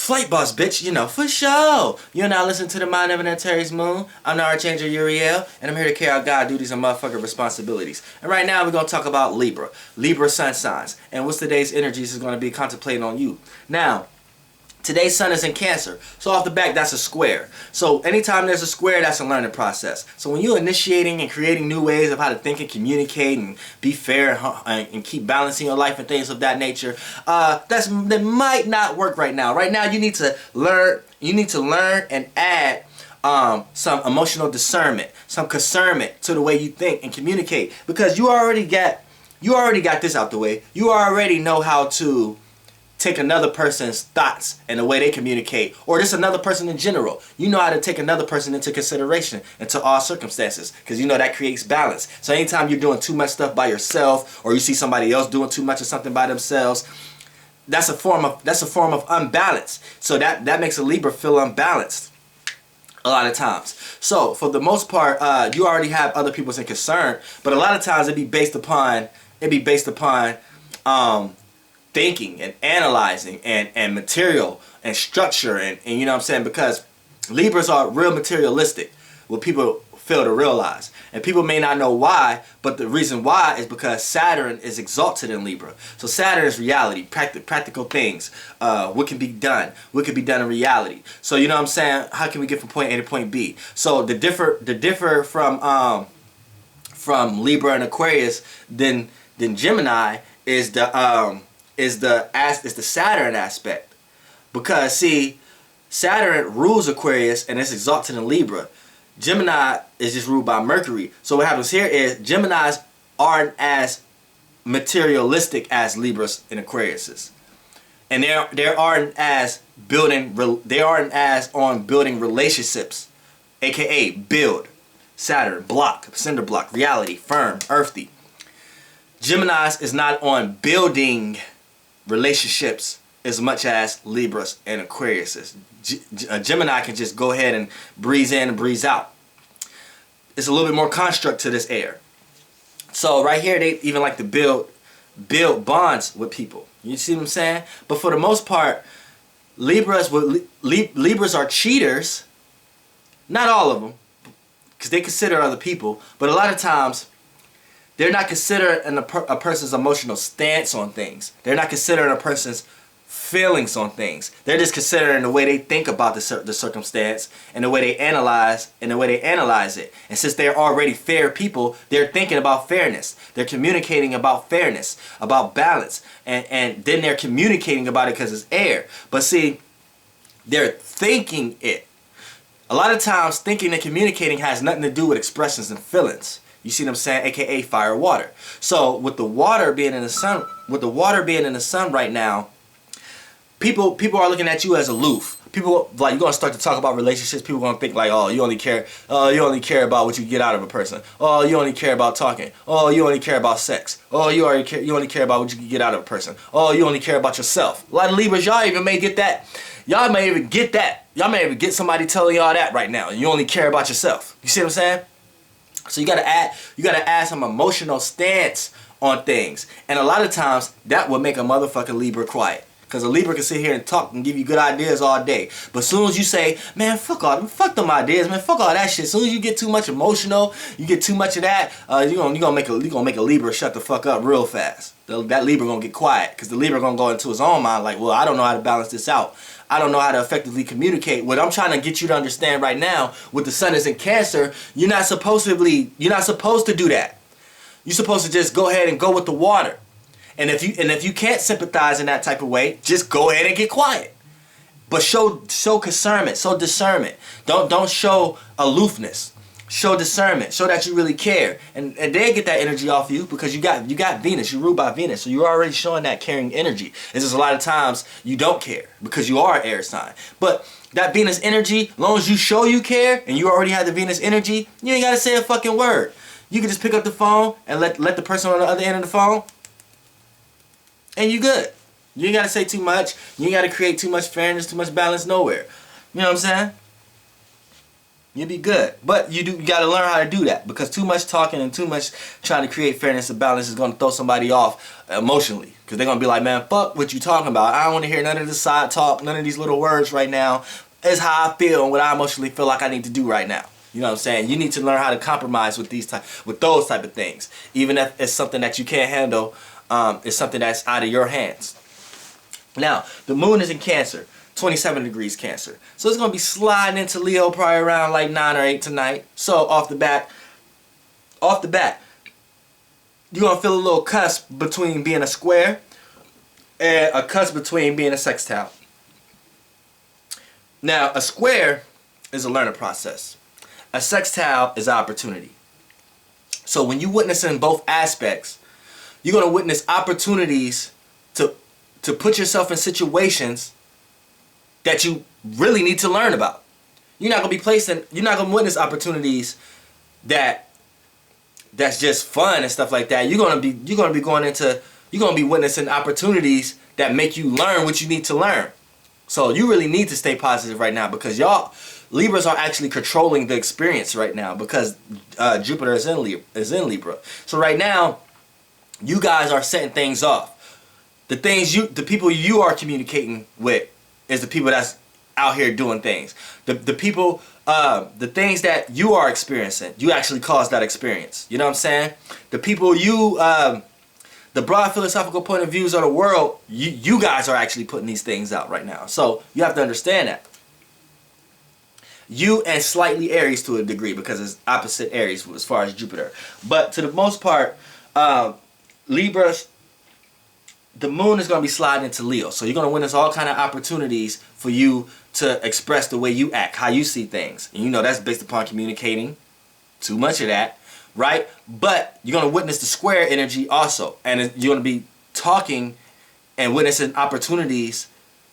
Flight boss, bitch, you know, for sure. You're now listening to the Mind of an Antares Moon. I'm the Archangel Uriel, and I'm here to carry out God duties and motherfucking responsibilities. And right now, we're going to talk about Libra. Libra sun signs. And what's today's energies is going to be contemplating on you. Now, today's sun is in Cancer. So off the back, that's a square. So anytime there's a square, that's a learning process. So when you're initiating and creating new ways of how to think and communicate and be fair and keep balancing your life and things of that nature, that might not work right now. Right now, you need to learn. You need to learn and add some emotional discernment, some concernment to the way you think and communicate, because you already got this out the way. You already know how to take another person's thoughts and the way they communicate, or just another person in general. You know how to take another person into consideration into all circumstances, because you know that creates balance. So anytime you're doing too much stuff by yourself, or you see somebody else doing too much of something by themselves, that's a form of unbalance. So that makes a Libra feel unbalanced a lot of times. So for the most part, you already have other people's in concern, but a lot of times it'd be based upon thinking and analyzing and material and structure and you know what I'm saying, because Libras are real materialistic, what people fail to realize. And people may not know why, but the reason why is because Saturn is exalted in Libra. So Saturn is reality, practical things, what can be done in reality. So you know what I'm saying, how can we get from point A to point B? So the differ from Libra and Aquarius than Gemini is the Saturn aspect. Because see, Saturn rules Aquarius and it's exalted in Libra. Gemini is just ruled by Mercury. So what happens here is Geminis aren't as materialistic as Libras and Aquariuses. And they aren't as on building relationships, aka build. Saturn, block, cinder block, reality, firm, earthy. Geminis is not on building relationships as much as Libras and Aquarius. Gemini can just go ahead and breeze in and breeze out. It's a little bit more construct to this air. So right here, they even like to build bonds with people. You see what I'm saying? But for the most part, Libras are cheaters. Not all of them, because they consider other people. But a lot of times, they're not considering a person's emotional stance on things. They're not considering a person's feelings on things. They're just considering the way they think about the circumstance and the way they analyze it. And since they're already fair people, they're thinking about fairness. They're communicating about fairness, about balance, and then they're communicating about it because it's air. But see, they're thinking it. A lot of times, thinking and communicating has nothing to do with expressions and feelings. You see what I'm saying? AKA fire, water. So with the water being in the sun, right now, people are looking at you as aloof. People, like, you're gonna start to talk about relationships. People are gonna think like, oh, you only care about what you get out of a person. Oh, you only care about talking. Oh, you only care about sex. Oh, you only care about what you can get out of a person. Oh, you only care about yourself. A lot of Libras, y'all may get that. Y'all may even get somebody telling y'all that right now. You only care about yourself. You see what I'm saying? So you gotta add some emotional stance on things. And a lot of times that will make a motherfucking Libra quiet. Because a Libra can sit here and talk and give you good ideas all day. But as soon as you say, man, fuck them ideas, man, fuck all that shit. As soon as you get too much emotional, you get too much of that, you're gonna make a Libra shut the fuck up real fast. That Libra gonna get quiet. Because the Libra gonna go into his own mind like, well, I don't know how to balance this out. I don't know how to effectively communicate. What I'm trying to get you to understand right now, with the sun is in Cancer, you're not supposed to do that. You're supposed to just go ahead and go with the water. And if you can't sympathize in that type of way, just go ahead and get quiet. But show concernment, show discernment. Don't show aloofness. Show discernment. Show that you really care. And they get that energy off you because you got Venus. You're ruled by Venus. So you're already showing that caring energy. It's just a lot of times you don't care because you are an air sign. But that Venus energy, as long as you show you care and you already have the Venus energy, you ain't got to say a fucking word. You can just pick up the phone and let the person on the other end of the phone, and you good. You ain't got to say too much. You ain't got to create too much fairness, too much balance nowhere. You know what I'm saying? You'll be good. But you got to learn how to do that, because too much talking and too much trying to create fairness and balance is going to throw somebody off emotionally, because they're going to be like, man, fuck what you talking about. I don't want to hear none of this side talk, none of these little words right now. It's how I feel and what I emotionally feel like I need to do right now. You know what I'm saying? You need to learn how to compromise with those type of things. Even if it's something that you can't handle, it's something that's out of your hands. Now, the moon is in Cancer, 27 degrees Cancer. So it's going to be sliding into Leo probably around like 9 or 8 tonight. So off the bat, you're going to feel a little cusp between being a square and a cusp between being a sextile. Now, a square is a learning process. A sextile is opportunity. So when you witness in both aspects, you're going to witness opportunities to put yourself in situations that you really need to learn about. You're not going to witness opportunities that's just fun and stuff like that. You're going to be witnessing opportunities that make you learn what you need to learn. So you really need to stay positive right now, because y'all Libras are actually controlling the experience right now, because Jupiter is in Libra. So right now, you guys are setting things off. The people you are communicating with is the people that's out here doing things. The people, the things that you are experiencing, you actually caused that experience. You know what I'm saying? The people the broad philosophical point of views of the world, you guys are actually putting these things out right now. So you have to understand that. You and slightly Aries to a degree, because it's opposite Aries as far as Jupiter. But to the most part, Libras, the moon is going to be sliding into Leo. So you're going to witness all kind of opportunities for you to express the way you act, how you see things. And you know that's based upon communicating. Too much of that, right? But you're going to witness the square energy also. And you're going to be talking and witnessing opportunities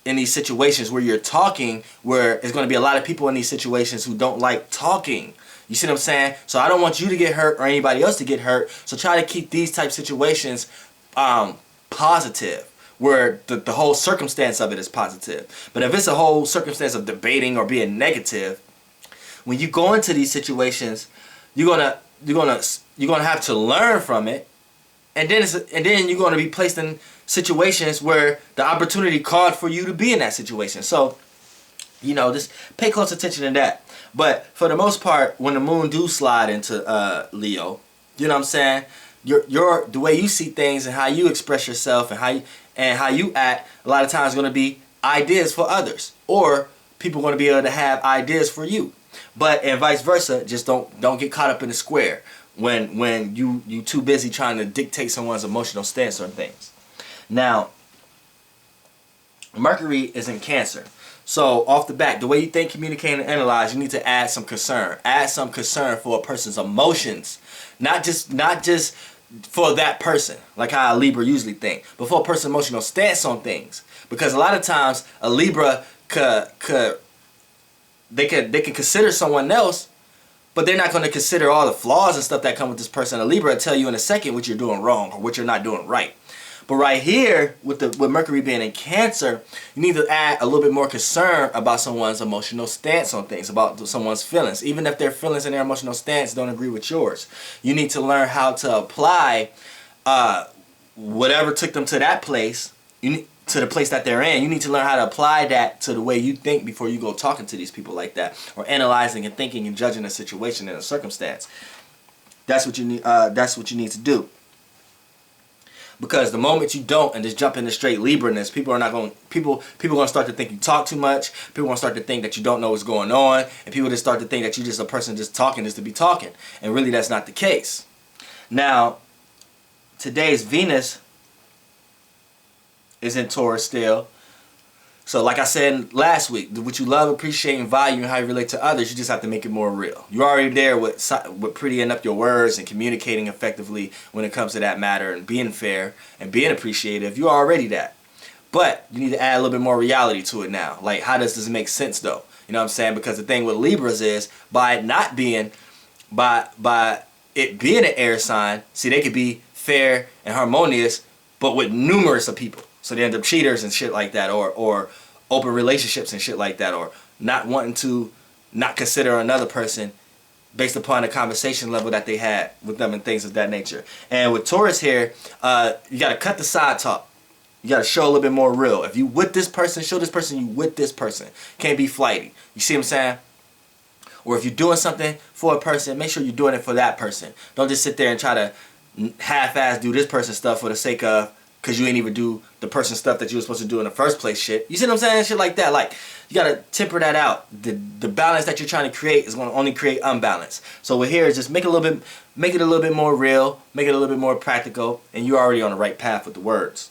in these situations where you're talking, where there's going to be a lot of people in these situations who don't like talking. You see what I'm saying? So I don't want you to get hurt or anybody else to get hurt. So try to keep these type situations positive, where the whole circumstance of it is positive. But if it's a whole circumstance of debating or being negative, when you go into these situations, you're gonna have to learn from it, and then you're gonna be placed in situations where the opportunity called for you to be in that situation. So, you know, just pay close attention to that. But for the most part, when the moon do slide into Leo, you know what I'm saying? The way you see things and how you express yourself and how you act, a lot of times is going to be ideas for others, or people are going to be able to have ideas for you. But and vice versa, just don't get caught up in the square when you too busy trying to dictate someone's emotional stance on things. Now, Mercury is in Cancer. So off the bat, the way you think, communicate, and analyze, you need to add some concern. Add some concern for a person's emotions, not just for that person, like how a Libra usually think, but for a person's emotional stance on things. Because a lot of times a Libra could consider someone else, but they're not going to consider all the flaws and stuff that come with this person. A Libra will tell you in a second what you're doing wrong or what you're not doing right. But right here, with Mercury being in Cancer, you need to add a little bit more concern about someone's emotional stance on things, about someone's feelings. Even if their feelings and their emotional stance don't agree with yours, you need to learn how to apply whatever took them to that place, to the place that they're in. You need to learn how to apply that to the way you think before you go talking to these people like that, or analyzing and thinking and judging a situation and a circumstance. That's what you need. That's what you need to do. Because the moment you don't and just jump into straight Libra-ness, people are going to start to think you talk too much. People are going to start to think that you don't know what's going on, and people just start to think that you're just a person just talking just to be talking, and really that's not the case. Now, today's Venus is in Taurus still. So like I said last week, what you love, appreciate, and value, and how you relate to others, you just have to make it more real. You're already there with prettying up your words and communicating effectively when it comes to that matter, and being fair and being appreciative. You're already that. But you need to add a little bit more reality to it now. Like, how does this make sense though? You know what I'm saying? Because the thing with Libras is, by it not being, by it being an air sign, see, they could be fair and harmonious, but with numerous of people. So they end up cheaters and shit like that, or open relationships and shit like that, or not wanting to not consider another person based upon the conversation level that they had with them and things of that nature. And with Taurus here, you got to cut the side talk. You got to show a little bit more real. If you with this person, show this person you with this person. Can't be flighty. You see what I'm saying? Or if you're doing something for a person, make sure you're doing it for that person. Don't just sit there and try to half-ass do this person's stuff for the sake of, because you ain't even do the person's stuff that you were supposed to do in the first place shit. You see what I'm saying? Shit like that. Like, you got to temper that out. The balance that you're trying to create is going to only create unbalance. So what here is just make it a little bit more real, make it a little bit more practical, and you're already on the right path with the words.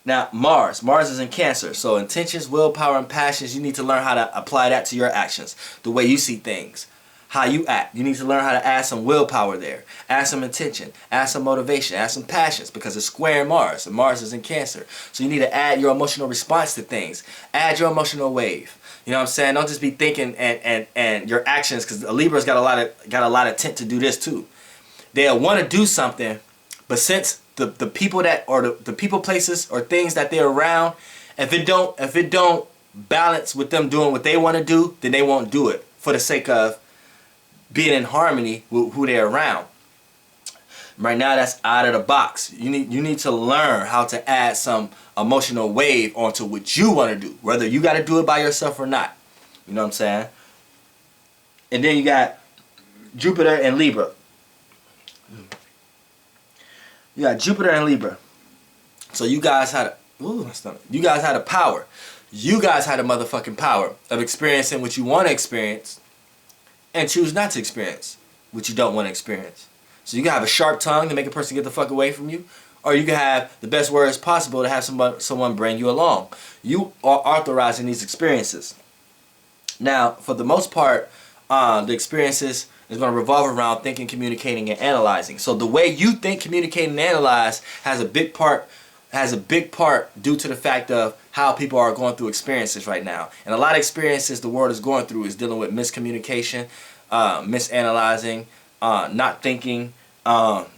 Now, Mars is in Cancer. So intentions, willpower, and passions, you need to learn how to apply that to your actions. The way you see things. How you act. You need to learn how to add some willpower there. Add some intention. Add some motivation. Add some passions. Because it's square Mars. And Mars is in Cancer. So you need to add your emotional response to things. Add your emotional wave. You know what I'm saying? Don't just be thinking and your actions. Because a Libra's got a lot of tint to do this too. They'll want to do something. But since the people that, or the people, places, or things that they're around, if it don't balance with them doing what they want to do, then they won't do it for the sake of being in harmony with who they're around. Right now, that's out of the box. You need to learn how to add some emotional wave onto what you want to do, whether you got to do it by yourself or not. You know what I'm saying? And then you got Jupiter and Libra. You got Jupiter and Libra. So you guys had you guys had a power. You guys had a motherfucking power of experiencing what you want to experience and choose not to experience what you don't want to experience. So you can have a sharp tongue to make a person get the fuck away from you, or you can have the best words possible to have someone bring you along. You are authorizing these experiences. Now, for the most part, the experiences is going to revolve around thinking, communicating, and analyzing. So the way you think, communicate, and analyze has a big part due to the fact of how people are going through experiences right now. And a lot of experiences the world is going through is dealing with miscommunication, misanalyzing, not thinking, not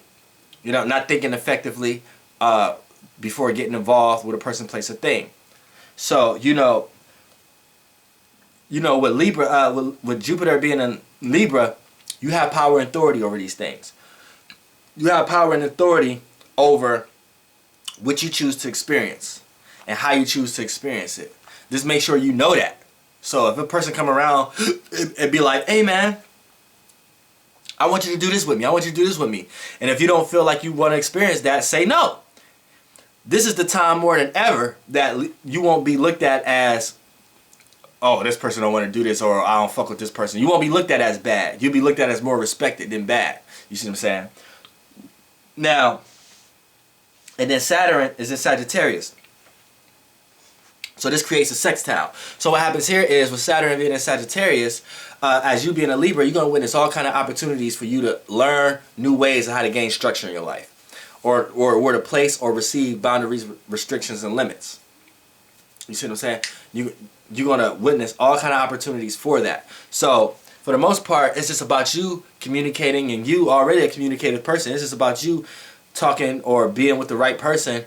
thinking effectively before getting involved with a person, place, or thing. So with Libra, with Jupiter being in Libra, you have power and authority over these things. You have power and authority over what you choose to experience and how you choose to experience it. Just make sure you know that. So if a person come around and be like, hey man, I want you to do this with me. I want you to do this with me. And if you don't feel like you want to experience that, say no. This is the time more than ever that you won't be looked at as, oh, this person don't want to do this, or I don't fuck with this person. You won't be looked at as bad. You'll be looked at as more respected than bad. You see what I'm saying? Now, and then Saturn is in Sagittarius. So this creates a sextile. So what happens here is with Saturn being in Sagittarius, as you being a Libra, you're going to witness all kind of opportunities for you to learn new ways of how to gain structure in your life. Or where to place or receive boundaries, restrictions, and limits. You see what I'm saying? You're going to witness all kind of opportunities for that. So for the most part, it's just about you communicating, and you already a communicative person. It's just about you talking or being with the right person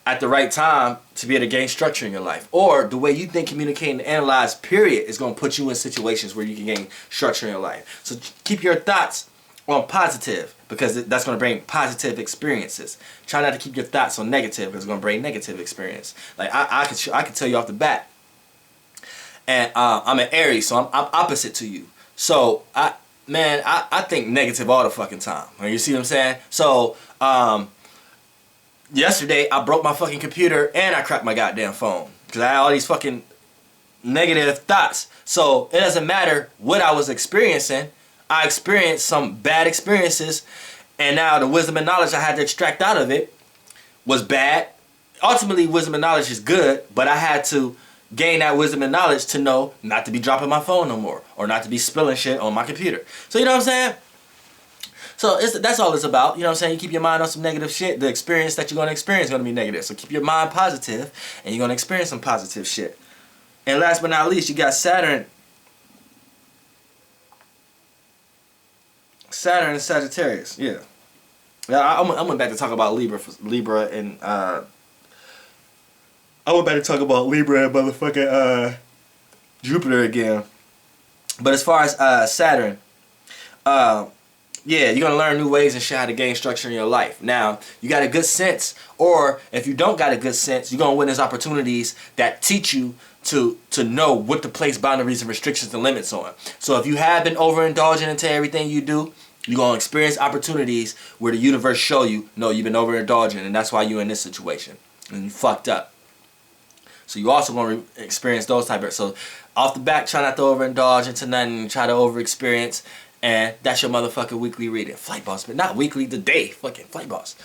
at the right time to be able to gain structure in your life. Or the way you think, communicate, and analyze, period, is going to put you in situations where you can gain structure in your life. So keep your thoughts on positive, because that's going to bring positive experiences. Try not to keep your thoughts on negative, because it's going to bring negative experience. Like I could tell you off the bat. And I'm an Aries, so I'm opposite to you. So I think negative all the fucking time. You see what I'm saying? So yesterday I broke my fucking computer and I cracked my goddamn phone because I had all these fucking negative thoughts. So it doesn't matter what I was experiencing. I experienced some bad experiences, and now the wisdom and knowledge I had to extract out of it was bad. Ultimately, wisdom and knowledge is good, but I had to gain that wisdom and knowledge to know not to be dropping my phone no more, or not to be spilling shit on my computer. So you know what I'm saying? So that's all it's about. You know what I'm saying? You keep your mind on some negative shit, the experience that you're going to experience is going to be negative. So keep your mind positive, and you're going to experience some positive shit. And last but not least, you got Saturn and Sagittarius. Yeah. I went back to talk about Libra and I went back to talk about Libra and motherfucking Jupiter again. But as far as Saturn, yeah, you're going to learn new ways and shit how to gain structure in your life. Now, you got a good sense, or if you don't got a good sense, you're going to witness opportunities that teach you to know what to place boundaries and restrictions and limits on. So if you have been overindulging into everything you do, you're going to experience opportunities where the universe show you, no, you've been overindulging, and that's why you're in this situation. And you fucked up. So you also going to experience those type of... So off the back, try not to overindulge into nothing, try to over-experience. And that's your motherfucking weekly reading. Flight Boss, but not weekly, the day. Fucking Flight Boss.